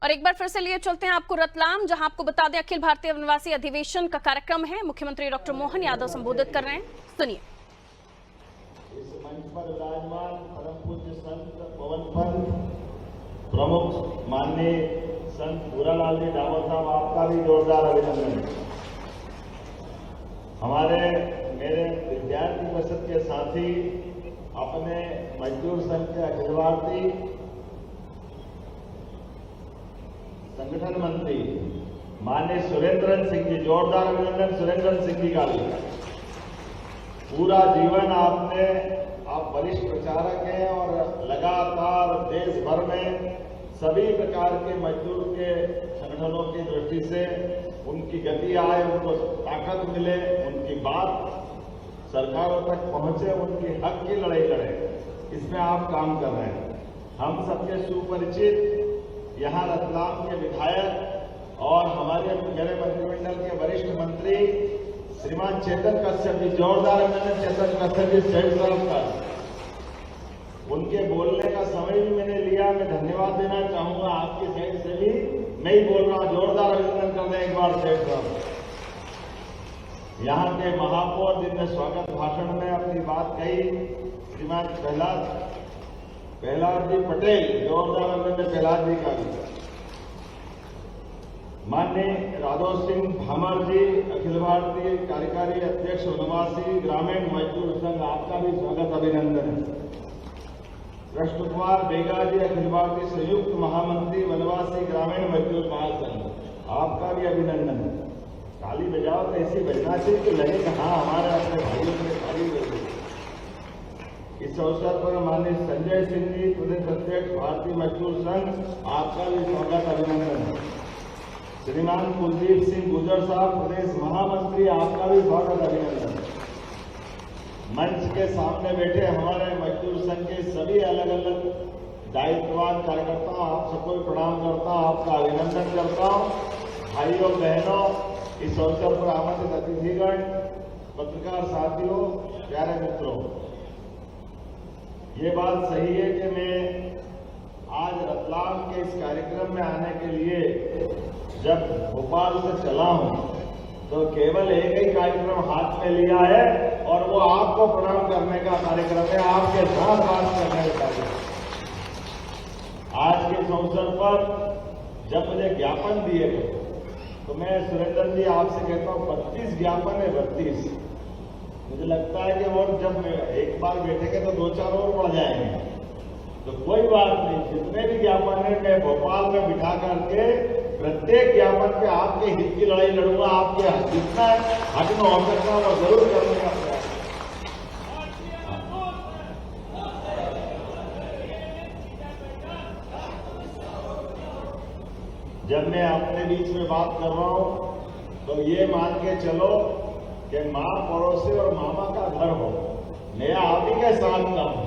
और एक बार फिर से लिए चलते हैं आपको रतलाम, जहां आपको बता दें अखिल भारतीय वनवासी अधिवेशन का कार्यक्रम है। मुख्यमंत्री डॉक्टर मोहन यादव संबोधित कर रहे हैं, सुनिए। इस मंच पर विराजमान परम पूज्य संत पवन पंथ प्रमुख माननीय संत भूरालाल जी डामोर साहब, आपका भी जोरदार अभिनंदन। हमारे मेरे विद्यार्थी परिषद के साथी, अपने मजदूर संघ के अखिल भारतीय संगठन मंत्री माननीय सुरेंद्र सिंह जी, जोरदार अभिनंदन सुरेंद्र सिंह जी का भी। पूरा जीवन आप वरिष्ठ प्रचारक हैं और लगातार देश भर में सभी प्रकार के मजदूर के संगठनों की दृष्टि से उनकी गति आए, उनको ताकत मिले, उनकी बात सरकारों तक पहुंचे, उनकी हक की लड़ाई लड़े, इसमें आप काम कर रहे हैं। हम सबके सुपरिचित यहाँ रतलाम के विधायक और मेरे मंत्रिमंडल के वरिष्ठ मंत्री श्रीमान चेतन कश्यप जी, जोरदार अभिनंदन चेतन कश्यप जी साहब का। उनके बोलने का समय भी मैंने लिया, मैं धन्यवाद देना चाहूंगा आपकी साइड से भी। मैं ही बोल रहा हूं, जोरदार अभिनंदन कर दें एक बार सेठ साहब। यहाँ के महापौर जिनने स्वागत भाषण में अपनी बात कही, श्रीमान प्रहलाद जी पटेल, जोरदार अभिनंदन प्रहलाद जी का भी। माननीय राघव सिंह भामर जी, अखिल भारतीय कार्यकारी अध्यक्ष वनवासी ग्रामीण मजदूर संघ, आपका भी स्वागत अभिनंदन है। कृष्ण कुमार बेगा जी, अखिल भारतीय संयुक्त महामंत्री वनवासी ग्रामीण मजदूर महासंघ, आपका भी अभिनंदन है। ताली बजाओ तो ऐसी बजना चाहिए कि लगे कि हाँ हमारे अपने भाइयों ने ताली बजाई। इस अवसर पर माननीय संजय सिंह जी, प्रदेश अध्यक्ष भारतीय मजदूर संघ, आपका भी स्वागत अभिनंदन है। श्रीमान कुलदीप सिंह गुजर साहब, प्रदेश महामंत्री, आपका भी स्वागत अभिनंदन। मंच के सामने बैठे हमारे मजदूर संघ के सभी अलग अलग दायित्ववान कार्यकर्ता, आप सबको प्रणाम करता हूं, आपका अभिनंदन करता हूं। भाइयों बहनों, इस अवसर पर आमंत्रित अतिथिगण, पत्रकार साथियों, प्यारे मित्रों, ये बात सही है कि मैं आज रतलाम के इस कार्यक्रम में आने के लिए जब भोपाल से चला हूं तो केवल एक ही कार्यक्रम हाथ में लिया है और वो आपको प्रणाम करने का कार्यक्रम है, आपके साथ बात करने का कार्यक्रम। आज के इस अवसर पर जब मुझे ज्ञापन दिए गए तो मैं सुरेंद्र जी आपसे कहता हूं 32 ज्ञापन है, 32। मुझे लगता है कि वो जब एक बार बैठेंगे तो 2-4 और बढ़ जाएंगे, तो कोई बात नहीं। जितने भी ज्ञापन है मैं भोपाल में बिठा करके प्रत्येक ज्ञापन पे आपके हित की लड़ाई लड़ूंगा, आपके जितना हक में हो सकता वो जरूर करने का प्रयास। जब मैं अपने बीच में बात कर रहा हूं तो ये मान के चलो कि मां पड़ोसी और मामा का घर हो, मैं आप ही के साथ का हूं।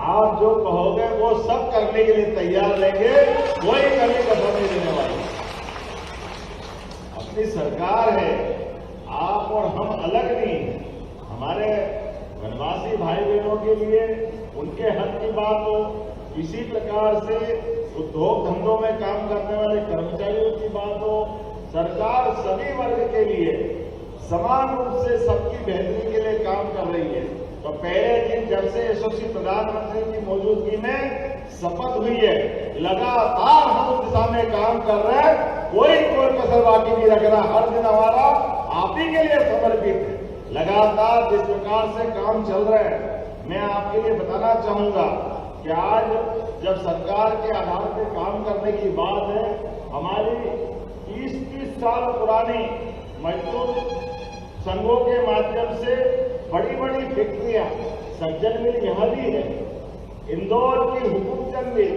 आप जो कहोगे वो सब करने के लिए तैयार रहेंगे, कोई कभी कसर नहीं देने वाली। अपनी सरकार है, आप और हम अलग नहीं हैं। हमारे वनवासी भाई बहनों के लिए उनके हक की बात हो, इसी प्रकार से उद्योग धंधों में काम करने वाले कर्मचारियों की बात हो, सरकार सभी वर्ग के लिए समान रूप से सबकी बेहतरी के लिए काम कर रही है। तो पहले दिन जब से यशस्वी प्रधानमंत्री की मौजूदगी में शपथ हुई है, लगातार हम उस दिशा में काम कर रहे हैं, कोई कसर बाकी नहीं रख रहा। हर दिन हमारा आप ही के लिए समर्पित है। लगातार जिस प्रकार से काम चल रहे हैं, मैं आपके लिए बताना चाहूंगा कि आज जब सरकार के आधार पर काम करने की बात है, हमारी 30-30 साल पुरानी मजदूर संघों के माध्यम से बड़ी बड़ी फैक्ट्रियां, सज्जन मिल यहां भी है, इंदौर की हुकुमचंद मिल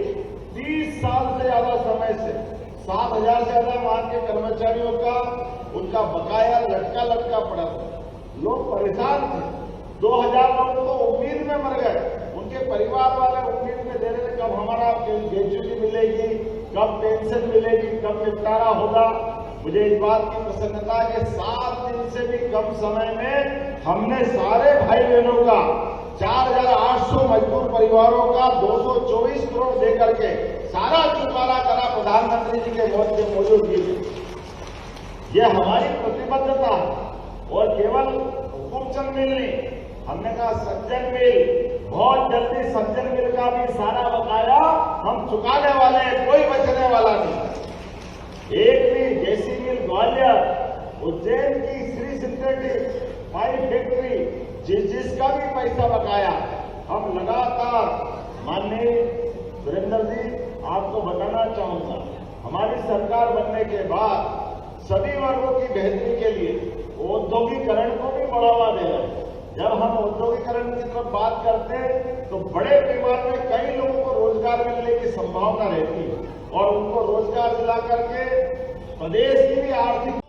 30 साल से ज्यादा समय से 7,000 से ज्यादा वहां के कर्मचारियों का उनका बकाया लटका पड़ा था। लोग परेशान थे, 2,000 लोग तो उम्मीद में मर गए, उनके परिवार वाले उम्मीद में दे रहे थे कब हमारा ग्रेच्युटी मिलेगी, कब पेंशन मिलेगी, कब निपटारा होगा। मुझे इस बात की प्रसन्नता है कि 7 दिन से भी कम समय में हमने सारे भाई बहनों का 4,800 मजदूर परिवारों का 224 करोड़ देकर के सारा चुकारा करा प्रधानमंत्री जी के मौजूदगी में। ये हमारी प्रतिबद्धता है और केवल हुकुमचंद मिल नहीं, हमने कहा सज्जन मिल, बहुत जल्दी सज्जन मिल का भी सारा बकाया हम चुकाने वाले हैं, कोई बचने वाला नहीं। एक भी जैसी मिल ग्वालियर, उज्जैन की श्री सिंथेटिक पाइप फैक्ट्री, जिसका भी पैसा बकाया हम लगातार, माननीय सुरेंद्र जी आपको बताना चाहूंगा, हमारी सरकार बनने के बाद सभी वर्गों की बेहतरी के लिए औद्योगिकरण को भी बढ़ावा दे रहे हैं। जब हम औद्योगिकरण की तरफ बात करते हैं तो बड़े पैमाने में कई लोगों को रोजगार मिलने की संभावना रहती है और उनको रोजगार दिला करके प्रदेश की भी आर्थिक।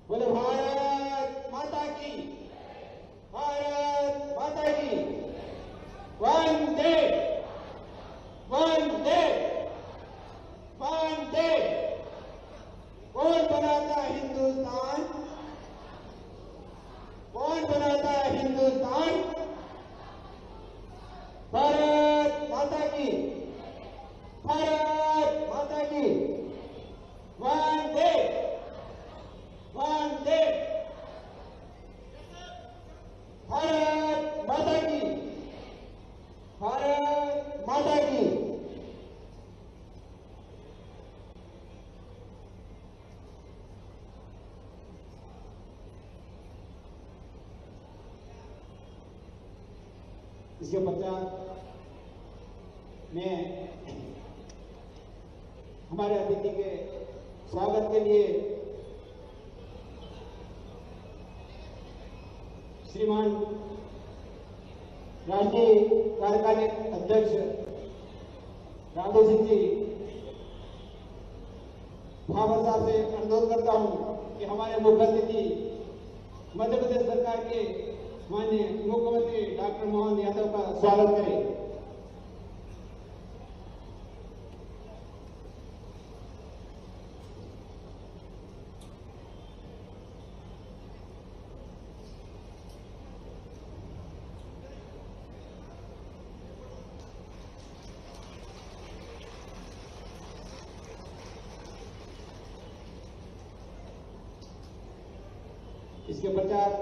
बोले भारत माता की, भारत माता की, वंदे वंदे वंदे। कौन बनाता है हिंदुस्तान, कौन बनाता है हिंदुस्तान? भारत माता की, भारत माता की, वंदे वंदे। भारत माता की, भारत माता की। इसके पश्चात मैं हमारे अतिथि के स्वागत के लिए श्रीमान राष्ट्रीय कार्यकारी अध्यक्ष राघव सिंह जी भावर साहब से अनुरोध करता हूं कि हमारे मुख्य अतिथि मध्य प्रदेश सरकार के माननीय मुख्यमंत्री डॉक्टर मोहन यादव का स्वागत करें। इसके पश्चात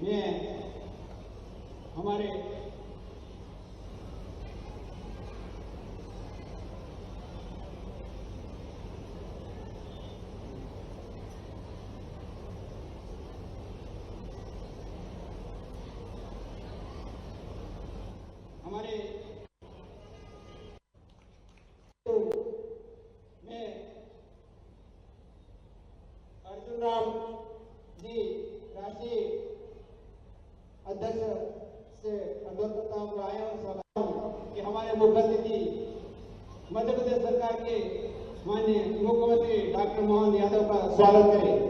मैं हमारे मैं अर्जुन राम जी राष्ट्रीय अध्यक्ष से अनुरोध करता हूँ आए और स्वागत हूँ कि हमारे मुख्य अतिथि मध्य प्रदेश सरकार के माननीय मुख्यमंत्री डॉक्टर मोहन यादव का स्वागत करें।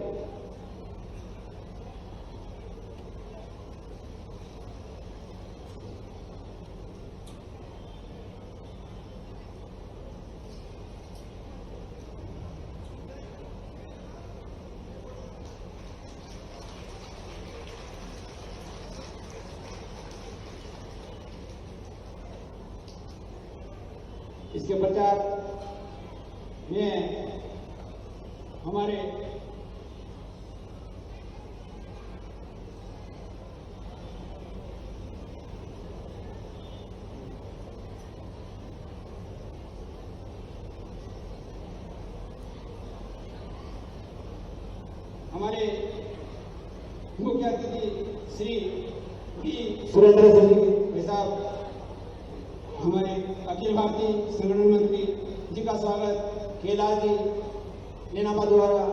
इसके पश्चात मैं हमारे मुख्य अतिथि श्री पी सुरेंद्र सिंह साहब, हमारे अखिल भारतीय संगठन मंत्री जी का स्वागत कैलाश जी नेनापा द्वारा।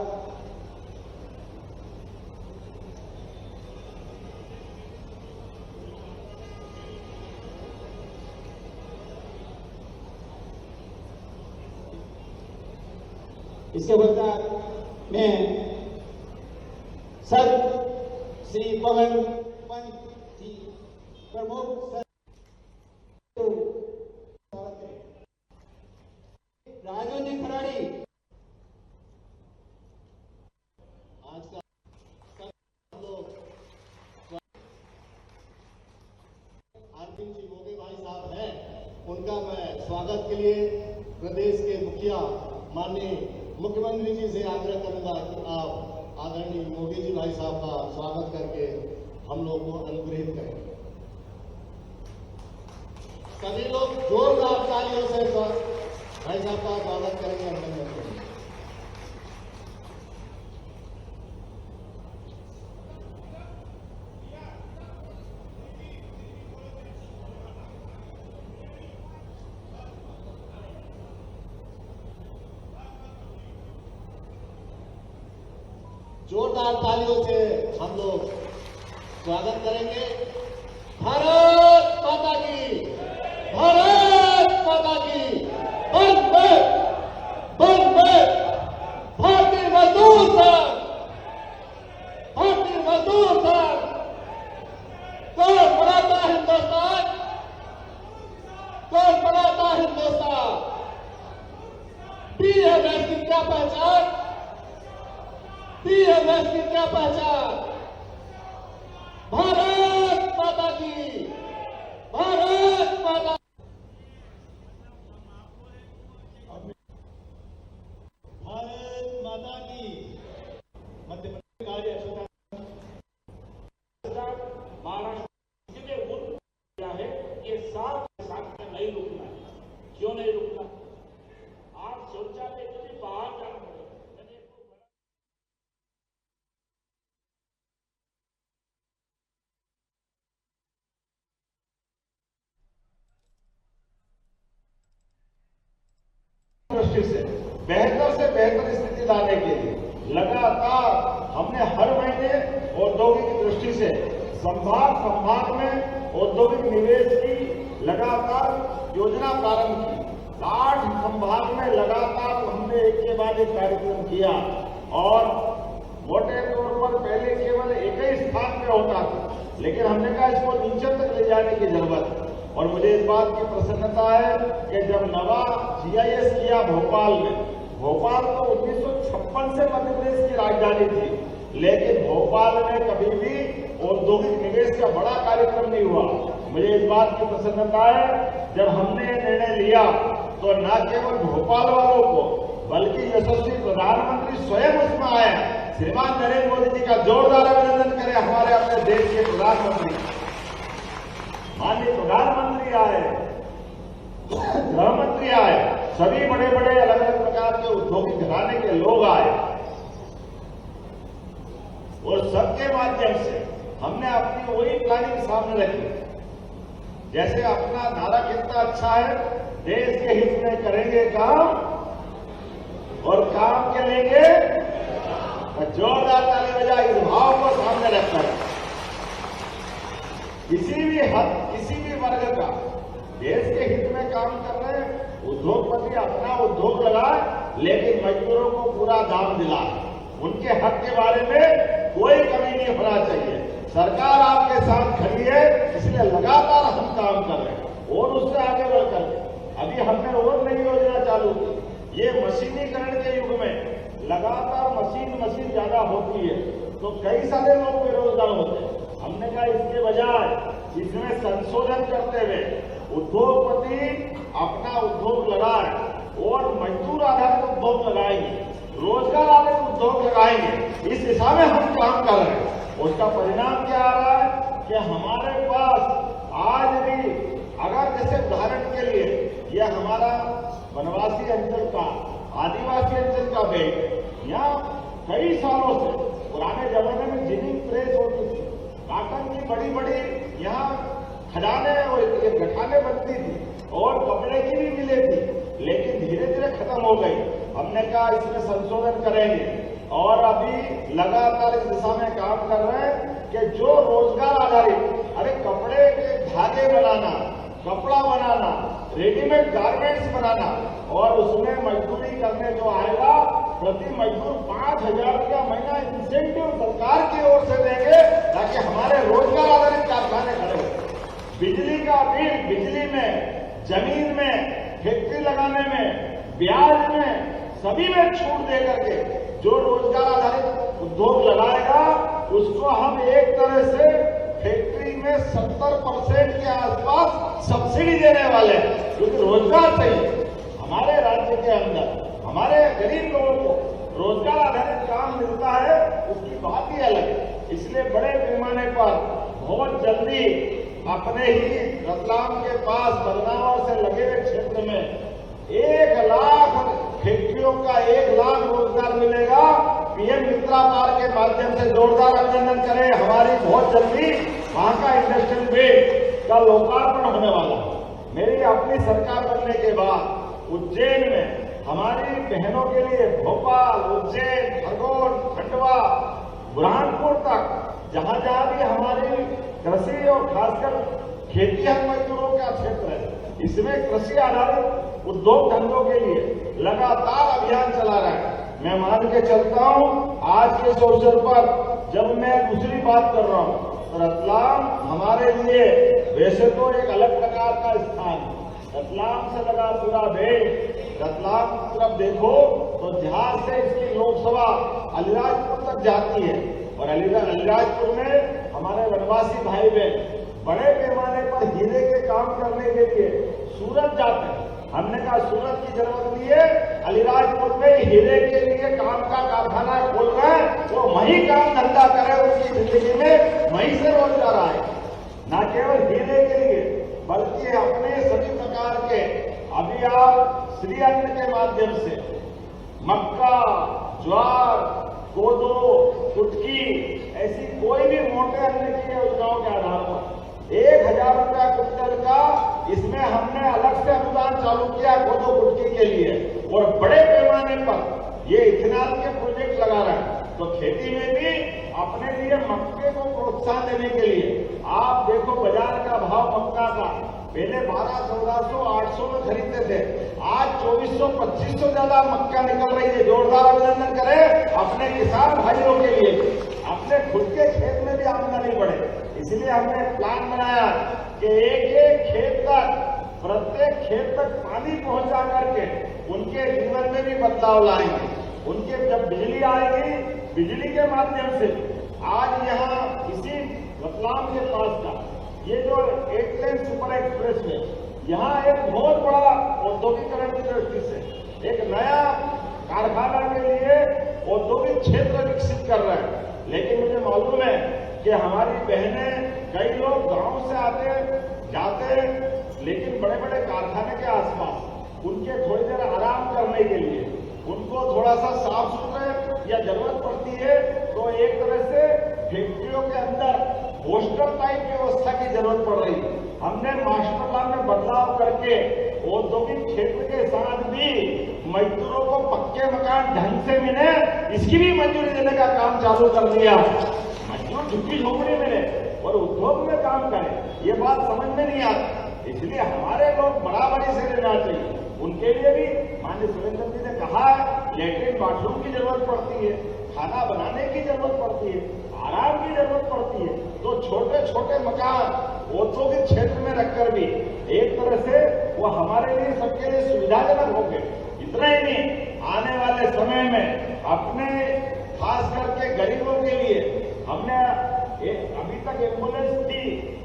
इसके पश्चात मैं सर श्री पवन पंत जी प्रमुख राजू जी खराड़ी आज का उनका मैं स्वागत के लिए प्रदेश के मुखिया माननीय मुख्यमंत्री जी से आग्रह करूंगा कि आप आदरणीय मोदी जी भाई साहब का स्वागत करके हम लोग को अनुग्रहित करें। सभी लोग जोरदार तालियों से भाई साहब का स्वागत करेंगे, अभिनंदन करेंगे। जोरदार तालियों से हम लोग स्वागत करेंगे। भारत माता की, भारत माता की, वंदे वंदे भारतीय मजदूर संघ, भारतीय मजदूर संघ। कौन बनाता हिंदुस्तान, कौन बनाता हिंदुस्तान। बीएमएस की क्या पहचान, बीएमएस की क्या पहचान। भारत माता की, भारत माता। भारत माता की। मध्य प्रदेश कार्य महाराष्ट्र ने मुल्क किया है, ये साथ में नहीं रुकना है। क्यों नहीं रुकना? आप शौचालय के लिए बाहर जाना पड़ेगा। दृष्टि से बेहतर स्थिति लाने के लिए लगातार हमने हर महीने औद्योगिक दृष्टि से संभाग में औद्योगिक निवेश की लगातार योजना प्रारंभ की। 8 संभाग में लगातार हमने एक के बाद एक कार्यक्रम किया और मोटे तौर पर पहले केवल एक ही स्थान में होता था, लेकिन हमने कहा इसको नीचे तक ले जाने की जरूरत है। और मुझे इस बात की प्रसन्नता है कि जब नवा GIS किया भोपाल तो 1956 से मध्य प्रदेश की राजधानी थी, लेकिन भोपाल में कभी भी औद्योगिक निवेश का बड़ा कार्यक्रम नहीं हुआ। मुझे इस बात की प्रसन्नता है जब हमने ये निर्णय लिया तो न केवल भोपाल वालों को बल्कि यशस्वी प्रधानमंत्री स्वयं उसमें आए। श्रीमान नरेंद्र मोदी जी का जोरदार अभिनंदन करें। हमारे अपने देश के प्रधानमंत्री, माननीय प्रधानमंत्री आए, गृह मंत्री आए, सभी बड़े बड़े अलग अलग प्रकार के औद्योगिक घराने के लोग आए और सबके माध्यम से हमने अपनी वही प्लानिंग सामने रखी। जैसे अपना नारा कितना अच्छा है, देश के हित में करेंगे काम और काम के लेंगे। जोरदार ताली बजा इस भाव को सामने रखकर किसी भी वर्ग का देश के हित में काम कर रहे हैं। उद्योगपति अपना उद्योग लगाए, लेकिन मजदूरों को पूरा दाम दिलाए। उनके हक के बारे में कोई कमी नहीं होना चाहिए। सरकार आपके साथ खड़ी है, इसलिए लगातार हम काम कर रहे हैं और उससे आगे बढ़कर अभी हमने और नई योजना चालू की। ये मशीनीकरण के युग में लगातार मशीन ज्यादा होती है तो कई सारे लोग बेरोजगार होते हैं। हमने कहा इसके बजाय इसमें संशोधन करते हुए उद्योगपति अपना उद्योग लगाए और मजदूर आधारित उद्योग लगाएंगे, रोजगार आधारित उद्योग लगाएंगे। इस दिशा में हम काम कर रहे हैं। उसका परिणाम क्या आ रहा है कि हमारे पास आज भी अगर जैसे उदाहरण के लिए यह हमारा वनवासी अंचल का, आदिवासी अंचल का बेल्ट, यहाँ कई सालों से पुराने जमाने में जिनिंग प्रेस होती थी, काटन की बड़ी बड़ी यहाँ खदाने और गठाने बनती थी और कपड़े की भी मिले थी, लेकिन धीरे धीरे खत्म हो गई। हमने कहा इसमें संशोधन करेंगे और अभी लगातार इस दिशा में काम कर रहे हैं कि जो रोजगार आधारित, अरे कपड़े के धागे बनाना, कपड़ा बनाना, रेडीमेड गारमेंट्स बनाना और उसमें मजदूरी करने जो आएगा प्रति मजदूर 5,000 रुपया महीना इंसेंटिव सरकार की ओर से देंगे ताकि हमारे रोजगार आधारित कारखाने खड़े हो। बिजली का बिल, बिजली में, जमीन में, फैक्ट्री लगाने में, ब्याज में, सभी में छूट दे करके जो रोजगार आधारित उद्योग लगाएगा उसको हम एक तरह से फैक्ट्री में 70% के आसपास सब्सिडी देने वाले हैं, क्योंकि रोजगार चाहिए। हमारे राज्य के अंदर हमारे गरीब लोगों को रोजगार आधारित काम मिलता है, उसकी बात ही अलग है। इसलिए बड़े पैमाने पर बहुत जल्दी अपने ही रतलाम के पास बदनावर से लगे हुए क्षेत्र में 1 लाख फैक्ट्रियों का 1 लाख रोजगार मिलेगा। पीएम मित्रा पार्क के माध्यम से जोरदार अभिनंदन करें। हमारी बहुत जल्दी वहां का इंडस्ट्रियल बेस का लोकार्पण होने वाला। मेरी अपनी सरकार बनने के बाद उज्जैन में हमारी बहनों के लिए भोपाल, उज्जैन, खरगोन, खंडवा, बुरहानपुर तक जहां जहां भी हमारी कृषि और खासकर खेतीहर मजदूरों का क्षेत्र है, इसमें कृषि आधारित उद्योग धंधों के लिए लगातार अभियान चला रहा है। मैं मान के चलता हूं आज के इस अवसर पर जब मैं दूसरी बात कर रहा हूं तो रतलाम हमारे लिए वैसे तो एक अलग प्रकार का स्थान है। रतलाम से लगा पूरा देश। रतलाम की तरफ देखो तो जहां से इसकी लोकसभा अलीराजपुर तक जाती है और अलीराजपुर में हमारे वनवासी भाई बहन बड़े पैमाने पर हीरे के काम करने के लिए सूरत जाते हैं। हमने कहा सूरत की जरूरत नहीं है, अलीराजपुर में हीरे के लिए काम का कारखाना खोल रहे हैं, वो वहीं काम धंधा करे, उसकी जिंदगी में वहीं से रोजगार आए। न केवल हीरे के लिए बल्कि अपने सभी प्रकार के अभी आप श्री अन्न के माध्यम से मक्का, ज्वार, कोदो, कुटकी ऐसी कोई भी मोटे अन्न की योजनाओं के आधार पर 1000 रुपया क्विंटल का इसमें हमने अलग से अनुदान चालू किया कोदो कुटकी के लिए और बड़े पैमाने पर ये इथेनॉल के प्रोजेक्ट लगा रहा है। तो खेती में भी अपने लिए मक्के को प्रोत्साहन देने के लिए आप देखो बाजार का भाव मक्का का पहले 1200, 1400, 800 में खरीदते थे, आज 2400, 2500 ज्यादा मक्का निकल रही है। जोरदार अभिनंदन करें अपने किसान भाइयों के लिए, अपने खुद के खेत में भी आमदनी बढ़े। इसलिए हमने प्लान बनाया कि एक खेत तक, प्रत्येक खेत तक पानी पहुंचा करके उनके जीवन में भी बदलाव लाएंगे। उनके जब बिजली आएगी, बिजली के माध्यम से आज यहाँ इसी रतलाम के पास का ये जो 8 लेन सुपर एक्सप्रेस में यहाँ एक बहुत बड़ा औद्योगिकरण की दृष्टि से एक नया कारखाना के लिए औद्योगिक क्षेत्र विकसित कर रहे हैं। लेकिन मुझे मालूम है कि हमारी बहनें, कई लोग गांव से आते जाते, लेकिन बड़े बड़े कारखाने के आसपास उनके थोड़ी देर आराम करने के लिए उनको थोड़ा सा साफ सुथरे या जरूरत पड़ती है, तो एक तरह से फैक्ट्रियों के अंदर हॉस्टल टाइप व्यवस्था की जरूरत पड़ रही है। हमने मास्टर प्लान में बदलाव करके औद्योगिक क्षेत्र के साथ भी मजदूरों को पक्के मकान ढंग से मिले, इसकी भी मंजूरी देने का काम चालू कर दिया। मजदूर झुग्गी झोपड़ी मिले और उद्योग में काम करें, ये बात समझ में नहीं आती। इसलिए हमारे लोग बराबरी से लेना चाहिए। उनके लिए भी माननीय सुरेंद्र जी ने कहा है, लैट्रिन बाथरूम की जरूरत पड़ती है, खाना बनाने की जरूरत पड़ती है, आराम की जरूरत पड़ती है। तो छोटे छोटे मकान औद्योगिक क्षेत्र में रखकर भी एक तरह से वो हमारे लिए, सबके लिए सुविधाजनक होंगे। इतना ही नहीं, आने वाले समय में अपने खास करके गरीबों के लिए हमने अभी तक एम्बुलेंस थी,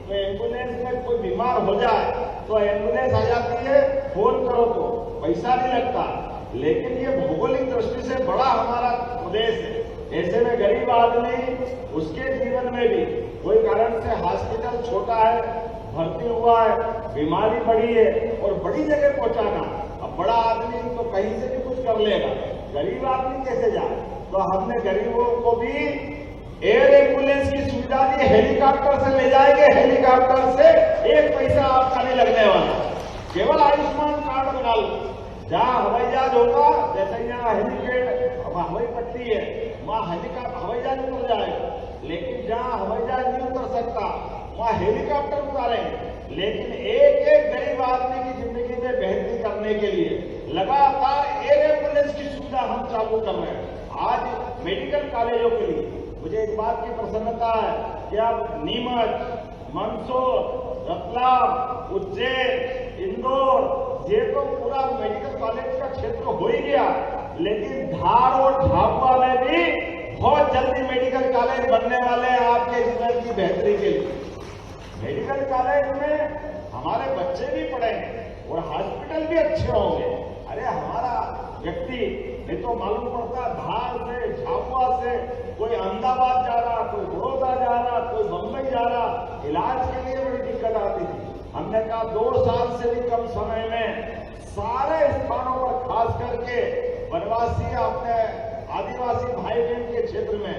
तो एम्बुलेंस में कोई बीमार हो जाए तो एम्बुलेंस आ जाती है, फोन करो तो पैसा नहीं लगता। लेकिन ये भौगोलिक दृष्टि से बड़ा हमारा प्रदेश है, ऐसे में गरीब आदमी उसके जीवन में भी कोई कारण से हॉस्पिटल छोटा है, भर्ती हुआ है, बीमारी बढ़ी है और बड़ी जगह पहुंचाना, अब बड़ा आदमी तो कहीं से भी कुछ कर लेगा, गरीब आदमी कैसे जाए? तो हमने गरीबों को भी एयर एम्बुलेंस की सुविधा दी, हेलीकॉप्टर से ले जाएंगे, हेलीकॉप्टर से 1 पैसा आपका नहीं लगने वाला, केवल आयुष्मान कार्ड बना लो। जहाँ हवाई जहाज होगा, जैसे यहाँ हेलीपैड हवाई पट्टी है, वहाँ हेलीकॉप्टर हवाई जहाज उतर जाएगा, लेकिन जहाँ हवाई जहाज नहीं उतर सकता वहाँ हेलीकॉप्टर उतारेंगे। लेकिन एक एक गरीब आदमी की जिंदगी में बेहतरी करने के लिए लगातार एयर एम्बुलेंस की सुविधा हम चालू कर रहे हैं। आज मेडिकल कॉलेजों के लिए मुझे एक बात की प्रसन्नता है कि अब नीमच, मंदसौर, रतलाम, उज्जैन, इंदौर, ये तो पूरा मेडिकल कॉलेज का क्षेत्र हो ही गया, लेकिन धार और झाबुआ में भी बहुत जल्दी मेडिकल कॉलेज बनने वाले हैं आपके जीवन की बेहतरी के लिए। मेडिकल कॉलेज में हमारे बच्चे भी पढ़ेंगे और हॉस्पिटल भी अच्छे होंगे। अरे हमारा व्यक्ति नहीं तो मालूम पड़ता धार से, झाबुआ से कोई अहमदाबाद जा रहा, कोई बड़ौदा जा रहा, कोई बम्बई जा रहा, इलाज के लिए बड़ी दिक्कत आती थी। हमने कहा 2 साल से भी कम समय में सारे स्थानों पर, खास करके वनवासी अपने आदिवासी भाई बहन के क्षेत्र में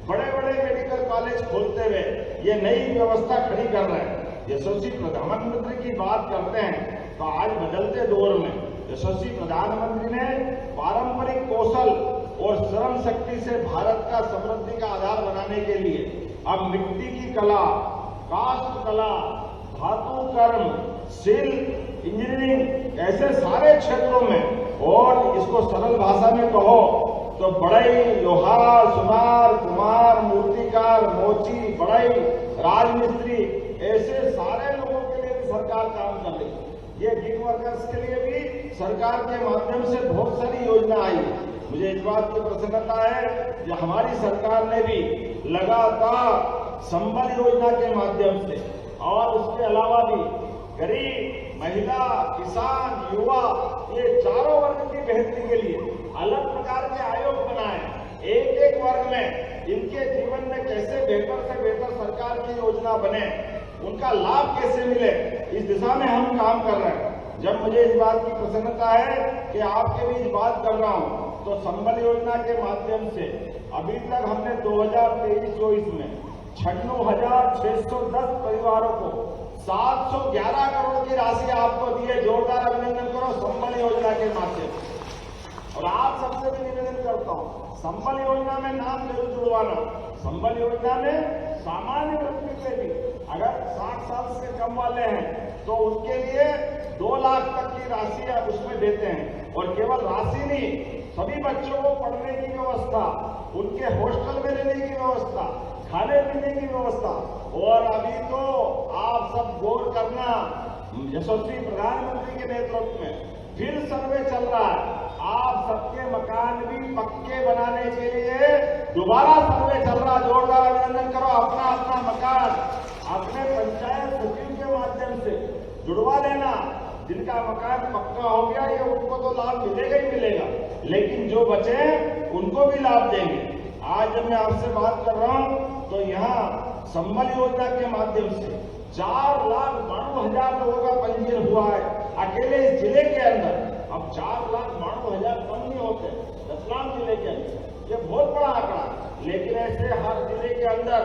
बड़े बड़े मेडिकल कॉलेज खोलते हुए ये नई व्यवस्था खड़ी कर रहे हैं। यशस्वी प्रधानमंत्री की बात करते हैं तो आज बदलते दौर में यशस्वी प्रधानमंत्री ने पारंपरिक कौशल और श्रम शक्ति से भारत का समृद्धि का आधार बनाने के लिए अब मिट्टी की कला, काष्ठ कला, धातु कर्म, शिल्प, इंजीनियरिंग ऐसे सारे क्षेत्रों में, और इसको सरल भाषा में कहो तो बढ़ई, लोहार, सुनार, कुम्हार, मूर्तिकार, मोची, बढ़ई, राजमिस्त्री ऐसे सारे लोगों के लिए भी सरकार काम कर रही है। ये गिग वर्कर्स के लिए भी सरकार के माध्यम से बहुत सारी योजना आई है। मुझे इस बात की प्रसन्नता है कि हमारी सरकार ने भी लगातार संबल योजना के माध्यम से और उसके अलावा भी गरीब, महिला, किसान, युवा ये चारों वर्ग की बेहतरी के लिए अलग प्रकार के आयोग बनाए। एक एक वर्ग में इनके जीवन में कैसे बेहतर से बेहतर सरकार की योजना बने, उनका लाभ कैसे मिले, इस दिशा में हम काम कर रहे हैं। जब मुझे इस बात की प्रसन्नता है कि आपके बीच बात कर रहा हूं, तो संबल योजना के माध्यम से अभी तक हमने 2023-24 में 96,610 परिवारों को 711 करोड़ की राशि आपको दी है। जोरदार अभिनंदन करो संबल योजना के माध्यम से। और आप सबसे भी निवेदन करता हूं, संबल योजना में नाम जरूर जुड़वाना। संबल योजना में सामान्य व्यक्ति के भी अगर 60 साल से कम वाले हैं तो उसके लिए 2 लाख तक की राशि उसमें देते हैं। और केवल राशि नहीं, सभी बच्चों को पढ़ने की व्यवस्था, उनके हॉस्टल में रहने की व्यवस्था, खाने पीने की व्यवस्था। और अभी तो आप सब गौर करना, यशस्वी प्रधानमंत्री के नेतृत्व में फिर सर्वे चल रहा है। आप सबके मकान भी पक्के बनाने के लिए दोबारा सर्वे चल रहा। जोरदार अभिनंदन करो। अपना अपना मकान अपने पंचायत सचिव के माध्यम से जुड़वा लेना। जिनका मकान पक्का हो गया ये उनको तो लाभ मिलेगा ही मिलेगा, लेकिन जो बचे उनको भी लाभ देंगे। आज जब मैं आपसे बात कर रहा हूं तो यहाँ संबल योजना के माध्यम से 4,92,000 लोगों का पंजीयन हुआ है अकेले इस जिले के अंदर। अब 4,92,000 कम नहीं होते रतलाम जिले के अंदर, ये बहुत बड़ा आंकड़ा है। लेकिन ऐसे हर जिले के अंदर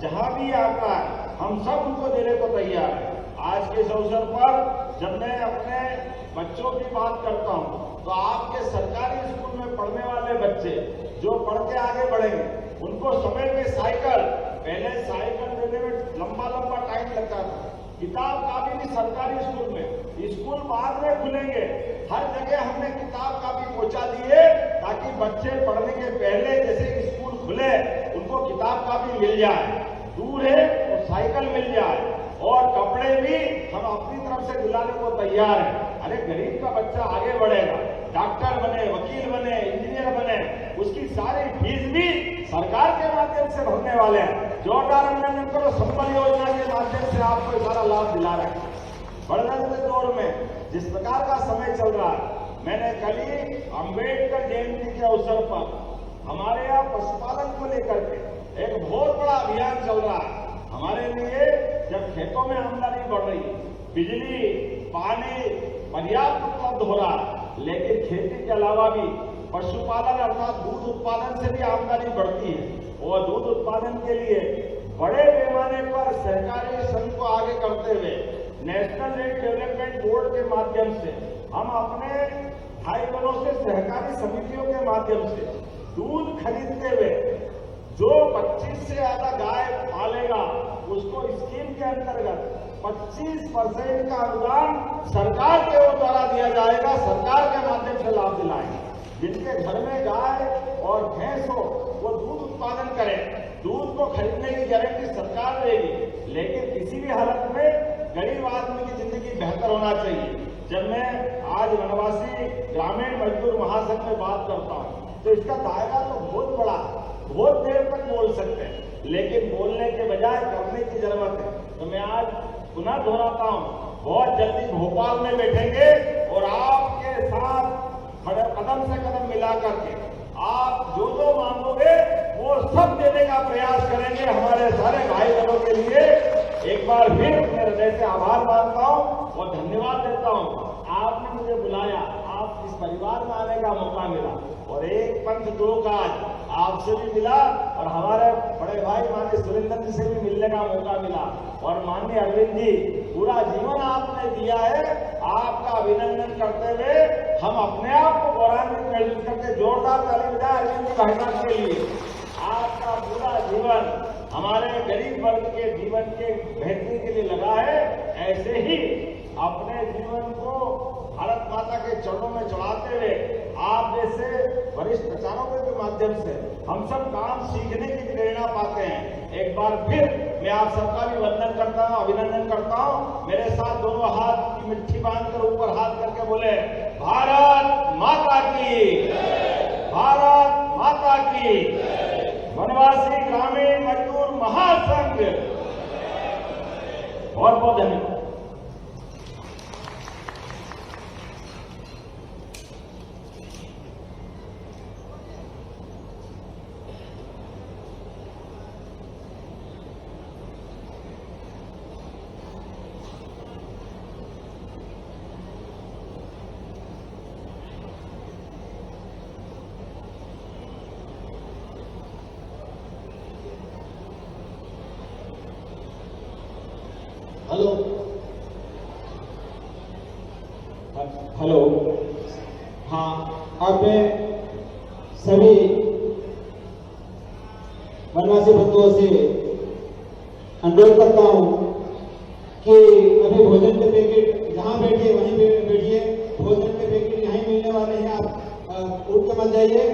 जहां भी आंकड़ा है हम सब उनको देने को तैयार है। आज के इस अवसर पर जब मैं अपने बच्चों की बात करता हूं तो आपके सरकारी स्कूल में पढ़ने वाले बच्चे जो पढ़ के आगे बढ़ेंगे उनको समय पे साइकिल, पहले साइकिल देने में लंबा लंबा टाइम लगता था। किताब कापी भी सरकारी स्कूल में, स्कूल बाद में खुलेंगे, हर जगह हमने किताब कापी पहुंचा दी है ताकि बच्चे पढ़ने के पहले जैसे स्कूल खुले उनको किताब कापी मिल जाए, दूर है तो साइकिल मिल जाए। और कपड़े भी हम अपनी तरफ से दिलाने को तैयार है। अरे गरीब का बच्चा आगे बढ़ेगा, डॉक्टर बने, वकील बने, इंजीनियर बने, उसकी सारी फीस भी सरकार के माध्यम से भरने वाले हैं। जोरदार अभिनंदन करो। संबल योजना के माध्यम से आपको सारा लाभ दिला रहे हैं। बदलते दौर में जिस प्रकार का समय चल रहा है, मैंने कल ही अम्बेडकर जयंती के अवसर पर हमारे यहाँ पशुपालन को लेकर के एक बहुत बड़ा अभियान चल रहा है। हमारे लिए जब खेतों में आमदनी बढ़ रही है, बिजली, पानी पर्याप्त उपलब्ध हो रहा है, लेकिन खेती के अलावा भी पशुपालन अर्थात दूध उत्पादन से भी आमदनी बढ़ती है। और दूध उत्पादन के लिए बड़े पैमाने पर सहकारी संघ को आगे करते हुए नेशनल रेट डेवलपमेंट बोर्ड के माध्यम से हम अपने भाई बहनों से सहकारी समितियों के माध्यम से दूध खरीदते हुए जो 25 से ज्यादा गाय पालेगा उसको स्कीम के अंतर्गत 25% का अनुदान सरकार के द्वारा दिया जाएगा। सरकार के माध्यम से लाभ दिलाएंगे। जिनके घर में गाय और भैंस हो वो दूध उत्पादन करें, दूध को खरीदने की गारंटी सरकार देगी। लेकिन किसी भी हालत में गरीब आदमी की जिंदगी बेहतर होना चाहिए। जब मैं आज वनवासी ग्रामीण मजदूर महासंघ में बात करता हूं तो इसका दायरा तो बहुत बड़ा, बहुत देर तक बोल सकते हैं, लेकिन बोलने के बजाय करने की जरूरत है। तो मैं आज पुनः दोहराता हूं, बहुत जल्दी भोपाल में बैठेंगे और आपके एक बार फिर मैं हृदय से आभार मानता हूं और धन्यवाद देता हूं। आपने मुझे बुलाया, आप इस परिवार में आने का मौका मिला और एक पंथ दो काज आपसे भी मिला और हमारे बड़े भाई माननीय सुरेंद्र जी से भी मिलने का मौका मिला। और माननीय अरविंद जी, पूरा जीवन आपने दिया है, आपका अभिनंदन करते हुए हम अपने आप को गौरवान्वित महसूस करते। जोरदार ताली बजाएं अरविंद जी भाई साहब के लिए। आपका पूरा जीवन हमारे गरीब वर्ग के जीवन के बेहतरी के लिए लगा है। ऐसे ही अपने जीवन को भारत माता के चरणों में चढ़ाते हुए आप जैसे वरिष्ठ प्रचारकों के माध्यम से हम सब काम सीखने की प्रेरणा पाते हैं। एक बार फिर मैं आप सबका भी वंदन करता हूं, अभिनंदन करता हूं। मेरे साथ दोनों हाथ की मुट्ठी बांधकर ऊपर हाथ करके बोले, भारत माता की, भारत माता की। वनवासी ग्रामीण मजदूर महासंघ, बहुत बहुत धन्यवाद। हेलो हेलो, हाँ, अब मैं सभी वनवासी बंधुओं से अनुरोध करता हूँ कि अभी भोजन के पैकेट जहाँ बैठिए वहीं बैठिए। भोजन के पैकेट यहीं मिलने वाले हैं, आप उठ के मत जाइए।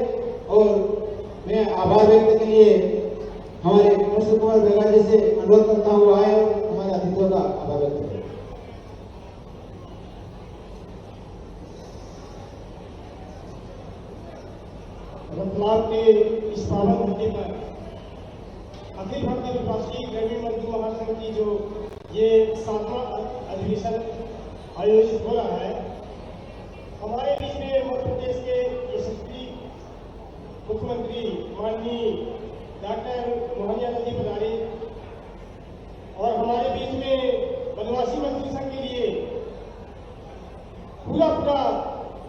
और मैं आभार व्यक्त के लिए हमारे कृष्ण कुमार बेगा जी से अनुरोध करता हूँ, आए और हमारे अतिथियों का आभार व्यक्त करें। रतलाम के इस पावन धरती पर अखिल भारतीय वनवासी ग्रामीण मजदूर महासंघ की जो ये 7वां अधिवेशन आयोजित हो रहा है, हमारे बीच में मध्य प्रदेश के यशस्वी मुख्यमंत्री माननीय डॉक्टर मोहन यादव जी पधारे और हमारे बीच में वनवासी मजदूर संघ के लिए पूरा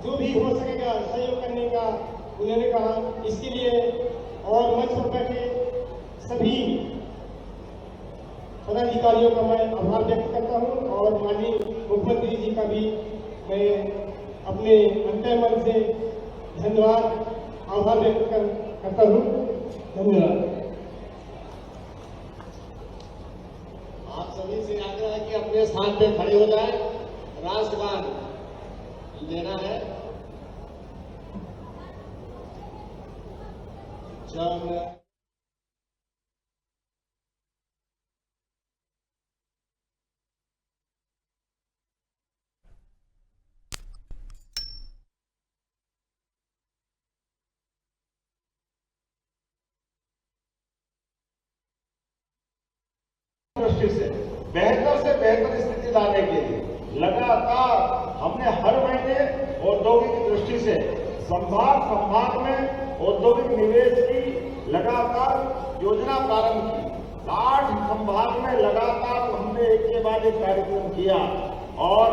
जो भी हो सकेगा सहयोग करने का उन्होंने कहा। इसके लिए और मंच पर बैठे सभी पदाधिकारियों का मैं आभार व्यक्त करता हूं और माननीय मुख्यमंत्री जी का भी मैं अपने अंतः मन से धन्यवाद आभार व्यक्त करता हूं। धन्यवाद। आप सभी से आग्रह है कि अपने स्थान पे खड़े हो जाएं। राष्ट्रगान देना है। जन दृष्टि से बेहतर स्थिति लाने के लिए लगातार हमने हर महीने औद्योगिक दृष्टि से संभाग में औद्योगिक निवेश की लगातार योजना प्रारंभ की। 8 संभाग में लगातार हमने एक के बाद एक कार्यक्रम किया और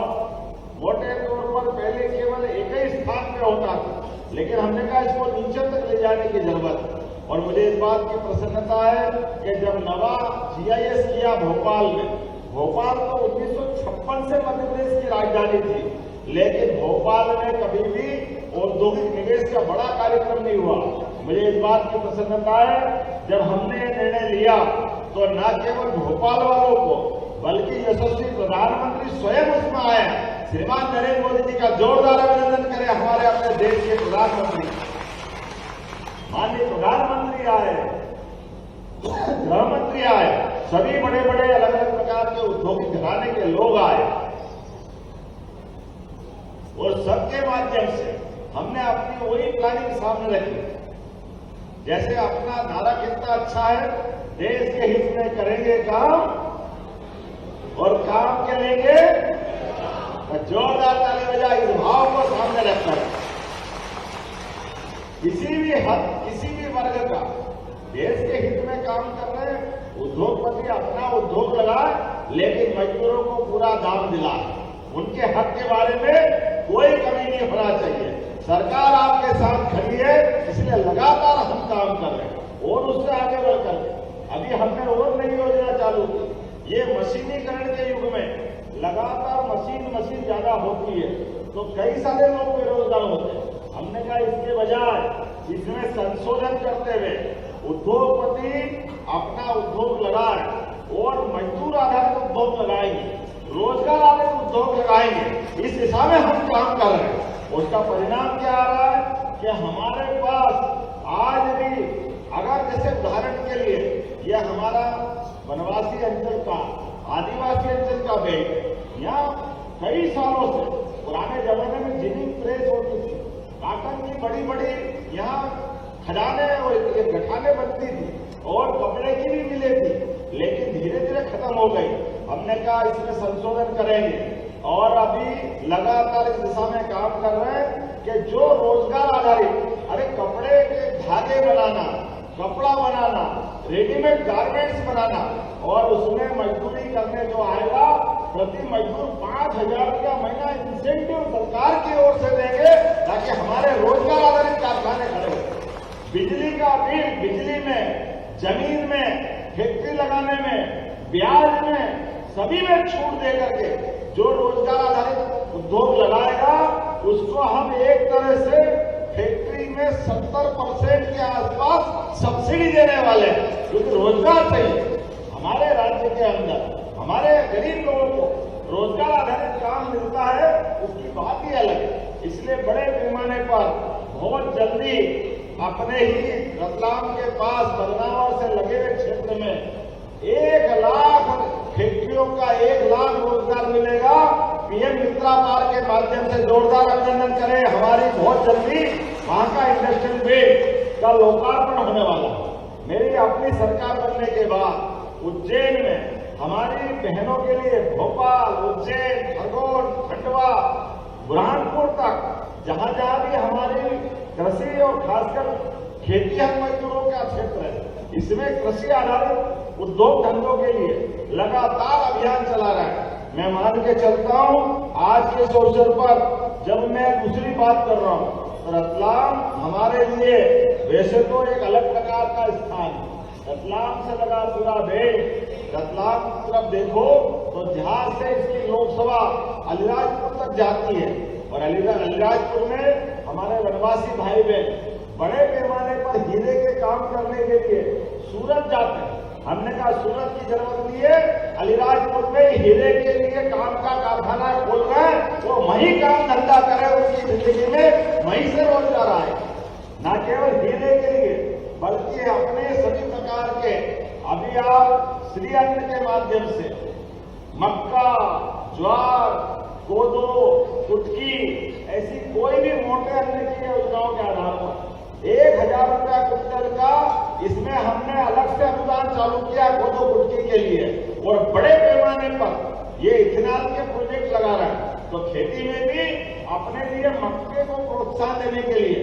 मोटे तौर पर पहले केवल एक ही स्थान पे होता था, लेकिन हमने कहा इसको नीचे तक ले जाने की जरूरत है। और मुझे इस बात की प्रसन्नता है कि जब नवा GIS किया भोपाल तो 1956 से मध्य प्रदेश की राजधानी थी, लेकिन भोपाल में कभी भी औद्योगिक निवेश का बड़ा कार्यक्रम नहीं हुआ। मुझे इस बात की प्रसन्नता है जब हमने ये निर्णय लिया तो न केवल भोपाल वालों को बल्कि यशस्वी प्रधानमंत्री स्वयं उसमें आए। श्रीमान नरेंद्र मोदी जी का जोरदार अभिनंदन करें। हमारे अपने देश के प्रधानमंत्री, माननीय प्रधानमंत्री आए, गृह मंत्री आए, सभी बड़े बड़े अलग अलग प्रकार के औद्योगिक घराने के लोग आए और सबके माध्यम से हमने अपनी वही प्लानिंग सामने रखी। जैसे अपना नारा कितना अच्छा है, देश के हित में करेंगे काम और काम के लेंगे। जोरदार ताली बजा इस भाव को सामने रखकर किसी भी वर्ग का देश के हित में काम कर रहे उद्योगपति अपना उद्योग लगाए उनके हक के बारे में कोई कमी नहीं होना चाहिए। सरकार आपके साथ खड़ी है, इसलिए लगातार हम काम कर रहे हैं और उससे आगे बढ़ कर अभी हमने और नई योजना चालू की। ये मशीनीकरण के युग में लगातार मशीन ज्यादा होती है तो कई सारे लोग बेरोजगार होते हैं। हमने कहा इसके बजाय इसमें संशोधन करते हुए उद्योगपति अपना उद्योग लगाए और मजदूर आधारित उद्योग लगाएंगे, रोजगार आधारित उद्योग लगाएंगे। इस दिशा में हम काम कर रहे हैं। उसका परिणाम क्या आ रहा है कि हमारे पास आज भी अगर जैसे उदाहरण के लिए यह हमारा वनवासी अंचल का आदिवासी अंचल का बैंक, यहाँ कई सालों से पुराने जमाने में जिनिंग प्रेस होती थी, काटन की बड़ी बड़ी यहाँ खजाने और ये गठाने बनती थी और कपड़े की भी मिले थी, लेकिन धीरे धीरे खत्म हो गई। हमने कहा इसमें संशोधन करेंगे और अभी लगातार इस दिशा में काम कर रहे हैं कि जो रोजगार आधारित कपड़े के धागे बनाना, कपड़ा बनाना, रेडीमेड गारमेंट्स बनाना और उसमें मजदूरी करने जो आएगा प्रति मजदूर 5,000 रुपया महीना इंसेंटिव सरकार की ओर से देंगे ताकि हमारे रोजगार आधारित कारखाने खड़े हो। बिजली का बिल, बिजली में, जमीन में, फैक्ट्री लगाने में, ब्याज में, सभी में छूट दे करके जो रोजगार आधारित उद्योग लगाएगा उसको हम एक तरह से फैक्ट्री में 70% के आसपास सब्सिडी देने वाले हैं, क्योंकि रोजगार चाहिए। हमारे राज्य के अंदर हमारे गरीब लोगों को रोजगार आधारित काम मिलता है, उसकी बात ही अलग है। इसलिए बड़े पैमाने पर बहुत जल्दी अपने ही रतलाम के पास बदनावर से लगे हुए क्षेत्र में 1 लाख फैक्ट्रियों का 1 लाख रोजगार मिलेगा। पीएम मित्रा पार्क के माध्यम से जोरदार अभिनंदन करें। हमारी बहुत जल्दी वहां का इंडस्ट्रियल बेस का लोकार्पण होने वाला। मेरी अपनी सरकार बनने के बाद उज्जैन में हमारी बहनों के लिए भोपाल, उज्जैन, खरगोन, खंडवा, बुरहानपुर तक जहां जहां भी हमारी कृषि और खासकर खेतीहर मजदूरों का क्षेत्र है, इसमें कृषि आधारित उद्योग धंधों के लिए लगातार अभियान चला रहा है। मैं मान के चलता हूं आज के इस अवसर पर जब मैं दूसरी बात कर रहा हूं तो रतलाम हमारे लिए वैसे तो एक अलग प्रकार का स्थान है। रतलाम से लगा पूरा देश, रतलाम की तरफ देखो तो जहां से इसकी लोकसभा अलीराजपुर तक जाती है और अलीराजपुर में हमारे वनवासी भाई बहन बड़े पैमाने पर हीरे के काम करने के लिए सूरत जाते हैं। हमने कहा सूरत की जरूरत नहीं है, अलीराजपुर में हीरे के लिए काम का कारखाना खोल रहे हैं, वो वहीं काम धंधा करे, उनकी जिंदगी में वहीं से रोजगार आए। न केवल हीरे के लिए बल्कि अपने सभी प्रकार के अभी आप श्री अन्न के माध्यम से मक्का, ज्वार, कोदो, कुटकी ऐसी कोई भी मोटे अन्न की योजनाओं के आधार पर 1,000 रुपया क्विंटल का इसमें हमने अलग से अनुदान चालू किया कोदो कुटकी के लिए और बड़े पैमाने पर ये इथेनॉल के प्रोजेक्ट लगा रहा है। तो खेती में भी अपने लिए मक्के को प्रोत्साहन देने के लिए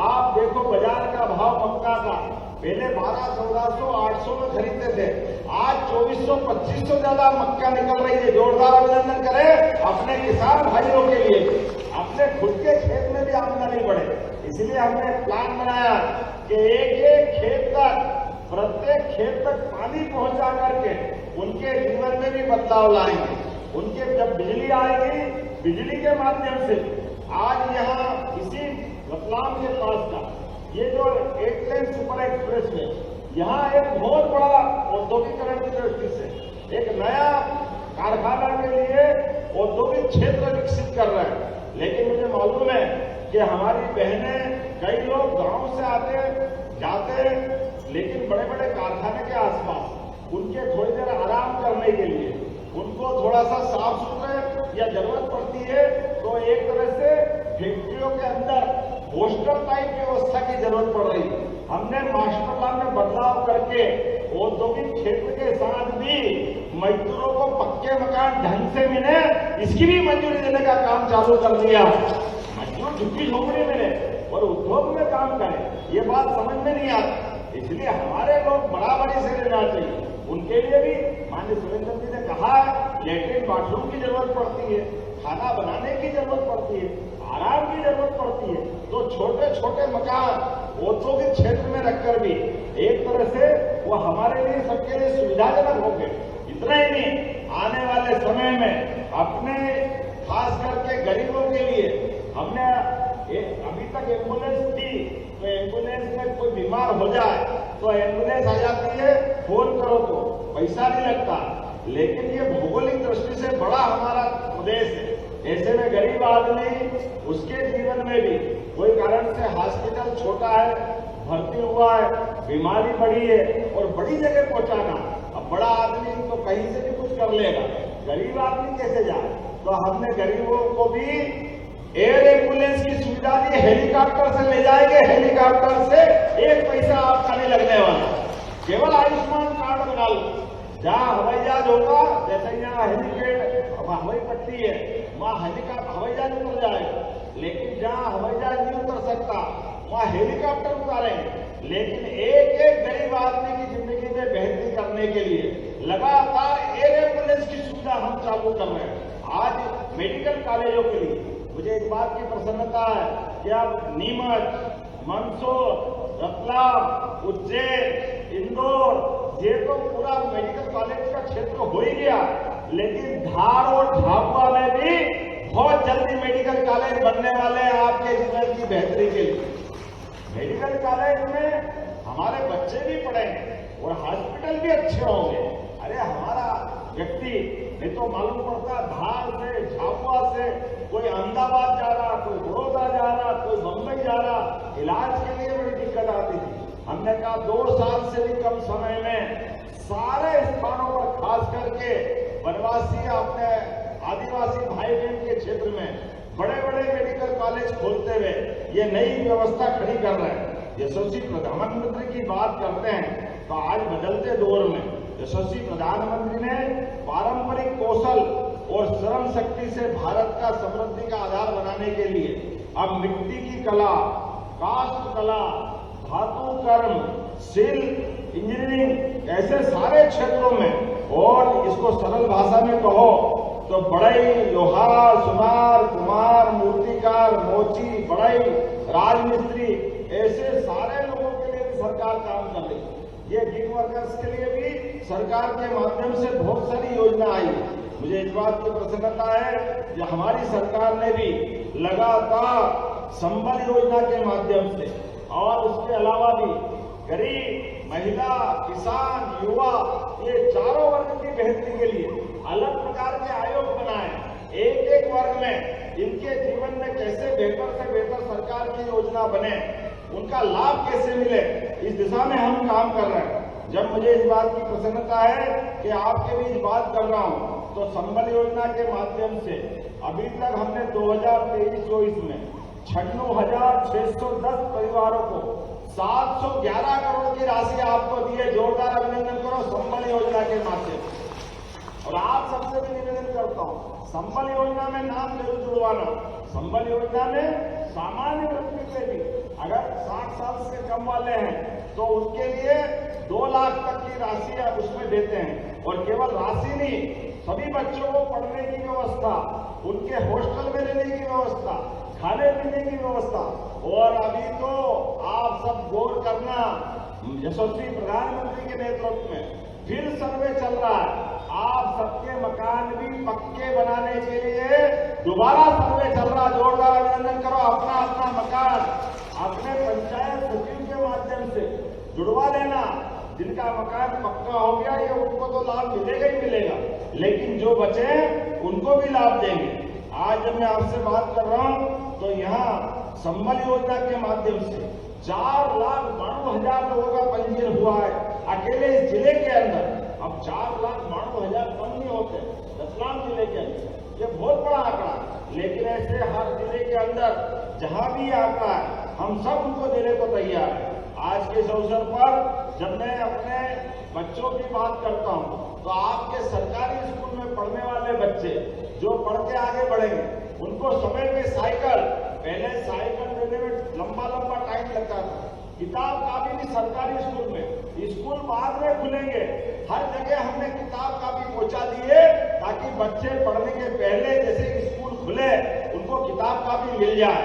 आप देखो बाजार का भाव मक्का का पहले 1200, 1400, 800 में खरीदते थे, आज 2400, 2500 ज्यादा मक्का निकल रही है। जोरदार अभिनंदन करें अपने किसान भाइयों के लिए, अपने खुद के खेत में भी आमदनी बढ़े। इसलिए हमने प्लान बनाया कि एक खेत तक, प्रत्येक खेत तक पानी पहुंचा करके उनके जीवन में भी बदलाव लाएंगे। उनके जब बिजली आएगी, बिजली के माध्यम से आज यहाँ इसी रतलाम के पास का ये जो 8 लेन सुपर एक्सप्रेस में यहाँ एक बहुत बड़ा औद्योगिकरण की दृष्टि से एक नया कारखाना के लिए औद्योगिक क्षेत्र विकसित कर रहे हैं। लेकिन मुझे मालूम है कि हमारी बहनें कई लोग गांव से आते जाते, लेकिन बड़े बड़े कारखाने के आसपास उनके थोड़ी देर आराम करने के लिए उनको थोड़ा सा साफ सुथरे या जरूरत पड़ती है तो एक तरह से फैक्ट्रियों के अंदर हॉस्टल टाइप व्यवस्था की जरूरत पड़ रही है। हमने मास्टर प्लान में बदलाव करके औद्योगिक क्षेत्र के साथ भी मजदूरों को पक्के मकान ढंग से मिले, इसकी भी मंजूरी देने का काम चालू कर दिया। मजदूर झुग्गी झोपड़ी मिले और उद्योग में काम करें, ये बात समझ में नहीं आती। इसलिए हमारे लोग बराबरी से लेना चाहिए। उनके लिए भी माननीय सुरेंद्र जी ने कहा है, लेटरिन बाथरूम की जरूरत पड़ती है, खाना बनाने की जरूरत पड़ती है, आराम की जरूरत पड़ती है, तो छोटे छोटे मकान औद्योगिक क्षेत्र में रखकर भी एक तरह से वो हमारे लिए सबके लिए सुविधाजनक होंगे। इतना ही नहीं, आने वाले समय में अपने खास करके गरीबों के लिए हमने अभी तक एम्बुलेंस थी, तो एम्बुलेंस में कोई बीमार हो जाए तो एम्बुलेंस आ जाती है, फोन करो तो पैसा नहीं लगता। लेकिन ये भौगोलिक दृष्टि से बड़ा हमारा प्रदेश है, ऐसे में गरीब आदमी उसके जीवन में भी कोई कारण से हॉस्पिटल छोटा है, भर्ती हुआ है, बीमारी बढ़ी है और बड़ी जगह पहुंचाना, अब बड़ा आदमी तो कहीं से भी कुछ कर लेगा, गरीब आदमी कैसे जाए? तो हमने गरीबों को भी एयर एम्बुलेंस की सुविधा दी, हेलीकॉप्टर से ले जाएंगे, हेलीकॉप्टर से एक पैसा आपका नहीं लगने वाला, केवल आयुष्मान कार्ड बना लो। जहाँ हवाई जहाज होगा, जैसे यहाँ हेलीपैड हवाई पट्टी है, वहाँ हेलीकॉप्टर हवाई जहाज उतर जाएगा, लेकिन जहाँ हवाई जहाज नहीं उतर सकता वहाँ हेलीकॉप्टर उतारेंगे। लेकिन एक एक गरीब आदमी की जिंदगी में बेहतरी करने के लिए लगातार एयर एम्बुलेंस की सुविधा हम चालू कर रहे हैं। आज मेडिकल कॉलेजों के लिए मुझे एक बात की प्रसन्नता है कि अब नीमच, मंदसौर, रतलाम, उज्जैन, इंदौर, ये तो पूरा मेडिकल कॉलेज का क्षेत्र हो ही गया, लेकिन धार और झाबुआ में भी बहुत जल्दी मेडिकल कॉलेज बनने वाले हैं आपके जीवन की बेहतरी के लिए। मेडिकल कॉलेज में हमारे बच्चे भी पढ़ेंगे और हॉस्पिटल भी अच्छे होंगे। अरे हमारा व्यक्ति नहीं तो मालूम पड़ता धार से, झाबुआ से कोई अहमदाबाद जा रहा, कोई बड़ौदा जा रहा, कोई बम्बई जा रहा, इलाज के लिए बड़ी दिक्कत आती थी। हमने कहा 2 साल से भी कम समय में सारे स्थानों पर, खास करके वनवासी अपने आदिवासी भाई बहन के क्षेत्र में बड़े बड़े मेडिकल कॉलेज खोलते हुए ये नई व्यवस्था खड़ी कर रहे हैं। यशस्वी प्रधानमंत्री की बात करते हैं तो आज बदलते दौर में यशस्वी प्रधानमंत्री ने पारंपरिक कौशल और श्रम शक्ति से भारत का समृद्धि का आधार बनाने के लिए अब मिट्टी की कला, काष्ठ कला, धातु कर्म, शिल्प, इंजीनियरिंग ऐसे सारे क्षेत्रों में, और इसको सरल भाषा में कहो तो बढ़ई, लोहार, सुनार, कुम्हार, मूर्तिकार, मोची, बढ़ई, राजमिस्त्री, ऐसे सारे लोगों के लिए भी सरकार काम कर रही है। ये गिग वर्कर्स के लिए भी सरकार के माध्यम से बहुत सारी योजना आई है। मुझे इस बात की प्रसन्नता है कि हमारी सरकार ने भी लगातार संबल योजना के माध्यम से और उसके अलावा भी गरीब, महिला, किसान, युवा, ये चारों वर्ग की बेहतरी के लिए अलग प्रकार के आयोग बनाए। एक एक वर्ग में इनके जीवन में कैसे बेहतर से बेहतर सरकार की योजना बने, उनका लाभ कैसे मिले, इस दिशा में हम काम कर रहे हैं। जब मुझे इस बात की प्रसन्नता है कि आपके बीच बात कर रहा हूं, तो संबल योजना के माध्यम से अभी तक हमने 2023-24 में 96,610 परिवारों को 711 करोड़ की राशि आपको दी है। जोरदार अभिनंदन करो संबल योजना के माध्यम से। और आप सबसे भी निवेदन करता हूं, संबल योजना में नाम जरूर जुड़वाना। संबल योजना में सामान्य व्यक्ति पे भी अगर 60 साल से कम वाले हैं तो उसके लिए 2 लाख तक की राशि उसमें देते हैं। और केवल राशि नहीं, सभी बच्चों को पढ़ने की व्यवस्था, उनके हॉस्टल में रहने की व्यवस्था, खाने पीने की व्यवस्था। और अभी तो आप सब गौर करना, यशस्वी प्रधानमंत्री के नेतृत्व में फिर सर्वे चल रहा है। आप सबके मकान भी पक्के बनाने के लिए दोबारा सर्वे चल रहा। जोरदार अभिनंदन करो। अपना अपना मकान अपने पंचायत सचिव के माध्यम से जुड़वा लेना। जिनका मकान पक्का हो गया ये उनको तो लाभ मिलेगा ही मिलेगा, लेकिन जो बचे उनको भी लाभ देंगे। आज जब मैं आपसे बात कर रहा हूं तो यहाँ संबल योजना के माध्यम से 4,92,000 लोगों का पंजीयन हुआ है अकेले इस जिले के अंदर। अब 4,92,000 कम नहीं होते रतलाम जिले के अंदर, ये बहुत बड़ा आंकड़ा है। लेकिन ऐसे हर जिले के अंदर जहां भी आंकड़ा है हम सब उनको देने को तैयार है। आज के इस अवसर पर जब मैं अपने बच्चों की बात करता हूं तो आपके सरकारी स्कूल में पढ़ने वाले बच्चे जो पढ़ के आगे बढ़ेंगे उनको समय पे साइकिल, पहले साइकिल देने में लंबा लंबा टाइम लगता था। किताब कापी भी सरकारी स्कूल में, स्कूल बाद में खुलेंगे, हर जगह हमने किताब कापी पहुंचा दी है ताकि बच्चे पढ़ने के पहले जैसे स्कूल खुले, उनको किताब कापी मिल जाए,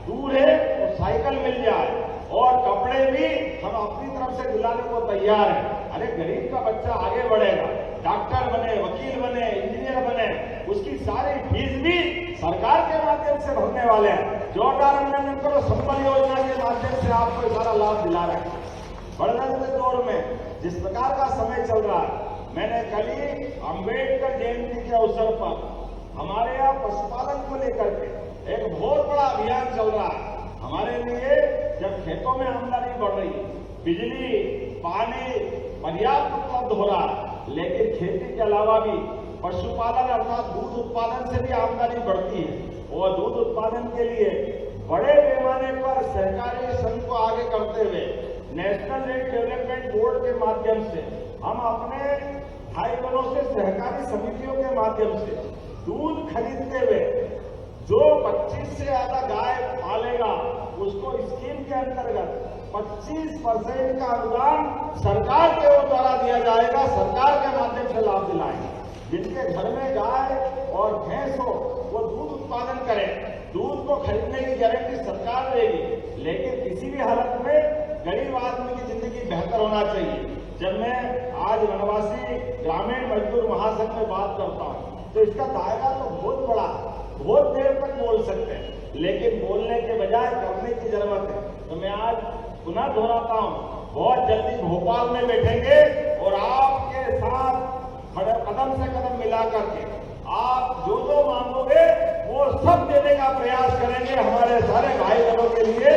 दूर है तो साइकिल मिल जाए, और कपड़े भी हम अपनी तरफ से दिलाने को तैयार हैं। अरे गरीब का बच्चा आगे बढ़ेगा, डॉक्टर बने, वकील बने, इंजीनियर बने, उसकी सारी फीस भी सरकार के माध्यम से भरने वाले हैं। जोरदार अभिनंदन करो, संबल योजना के माध्यम से आपको सारा लाभ दिला रहे हैं। बढ़ते दौर में जिस प्रकार का समय चल रहा है, मैंने कल ही अम्बेडकर जयंती के अवसर पर हमारे यहाँ पशुपालन को लेकर के एक बहुत बड़ा अभियान चल रहा है। हमारे लिए जब खेतों में आमदनी बढ़ रही है, बिजली पानी पर्याप्त उपलब्ध हो रहा है, लेकिन खेती के अलावा भी पशुपालन अर्थात दूध उत्पादन से भी आमदनी बढ़ती है। और दूध उत्पादन के लिए बड़े पैमाने पर सहकारी संघ को आगे करते हुए नेशनल रेट डेवलपमेंट बोर्ड के माध्यम से हम अपने भाई बहनों से सहकारी समितियों के माध्यम से दूध खरीदते हुए जो 25 से ज्यादा गाय पालेगा उसको स्कीम के अंतर्गत 25% का अनुदान सरकार के द्वारा दिया जाएगा। सरकार के माध्यम से लाभ दिलाएंगे। जिनके घर में गाय और भैंस हो वो दूध उत्पादन करें, दूध को खरीदने की गारंटी सरकार देगी, लेकिन किसी भी हालत में गरीब आदमी की जिंदगी बेहतर होना चाहिए। जब मैं आज वनवासी ग्रामीण मजदूर महासंघ में बात करता हूं तो इसका दायरा तो बहुत बड़ा, बहुत देर तक बोल सकते हैं, लेकिन बोलने के बजाय करने की जरूरत है। तो मैं आज पुनः दोहराता हूं, बहुत जल्दी भोपाल में बैठेंगे और आपके साथ कदम से कदम मिला करके आप जो जो मांगोगे वो सब देने का प्रयास करेंगे। हमारे सारे भाई बहनों के लिए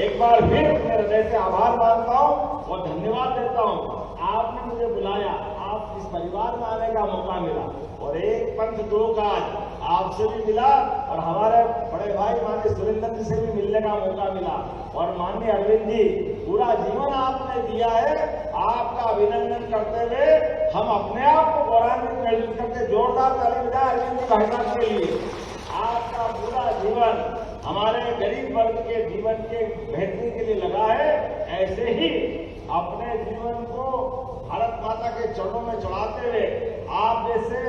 एक बार फिर अपने हृदय से आभार मानता हूं और धन्यवाद देता हूं। आपने मुझे बुलाया, आप इस परिवार में आने का मौका मिला और एक पंथ दो काज आपसे भी मिला और हमारे बड़े भाई माननीय सुरेंद्र जी से भी मिलने का मौका मिला। और माननीय अरविंद जी, पूरा जीवन आपने दिया है, आपका अभिनंदन करते हुए हम अपने आप को गौरवान्वित महसूस करते। जोरदार ताली बजाएं अरविंद जी भाई साहब के लिए। आपका पूरा जीवन हमारे गरीब वर्ग के जीवन के बेहतरी के लिए लगा है। ऐसे ही अपने जीवन को भारत माता के चरणों में चढ़ाते हुए आप जैसे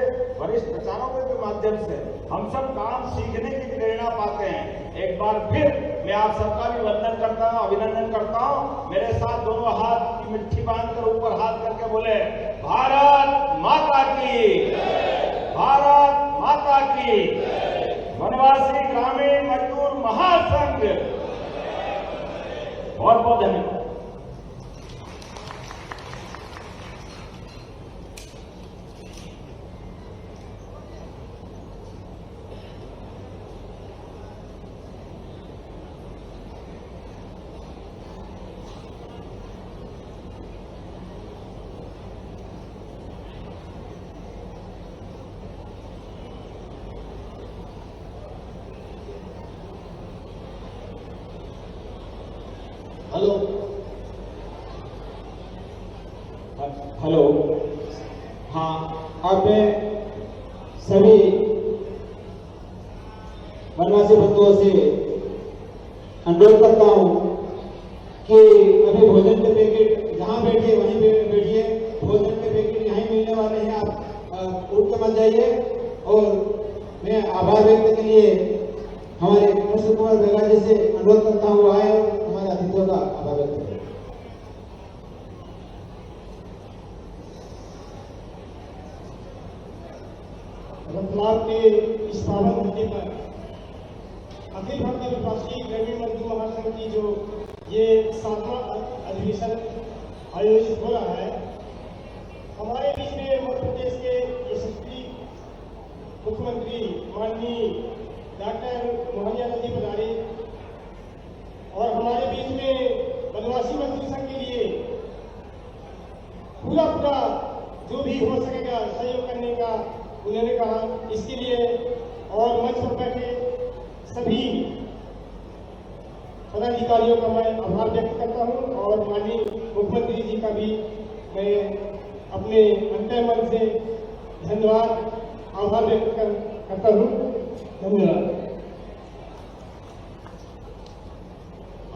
वरिष्ठ प्रचारकों के माध्यम से हम सब काम सीखने की प्रेरणा पाते हैं। एक बार फिर मैं आप सबका भी वंदन करता हूं, अभिनंदन करता हूं। मेरे साथ दोनों हाथ की मुट्ठी बांधकर ऊपर हाथ करके बोले, भारत माता की, भारत माता की। वनवासी ग्रामीण मजदूर महासंघ, बहुत बहुत धन्यवाद। हेलो हेलो, हाँ, अब मैं सभी वनवासी बंधुओं से अनुरोध करता हूँ कि अभी भोजन के पैकेट जहाँ बैठिए वहीं बैठिए, भोजन के पैकेट यहीं मिलने वाले हैं, आप उठ के मत जाइए। और मैं आभार व्यक्त के लिए हमारे कृष्ण कुमार बेगा जी से अनुरोध करता हूँ आए और हमारे अतिथियों का आभार व्यक्त करें। रतलाम के इस पावन धरती पर अखिल भारतीय राष्ट्रीय ग्रामीण मजदूर महासंघ की जो ये 7वां अधिवेशन आयोजित हो रहा है, हमारे बीच में मध्य प्रदेश के यशस्वी मुख्यमंत्री माननीय डॉक्टर मोहन यादव जी पधारे और हमारे बीच में वनवासी मजदूर संघ के लिए पूरा जो भी हो सकेगा सहयोग करने का उन्होंने कहा। इसके लिए और मंच पर बैठे सभी पदाधिकारियों का मैं आभार व्यक्त करता हूं और माननीय मुख्यमंत्री जी का भी मैं अपने अंतः मन से धन्यवाद आभार व्यक्त करता हूं। धन्यवाद।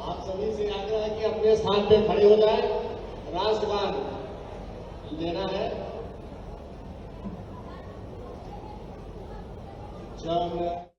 आप सभी से आग्रह है कि अपने स्थान पे खड़े हो जाएं। राष्ट्रगान देना है। जन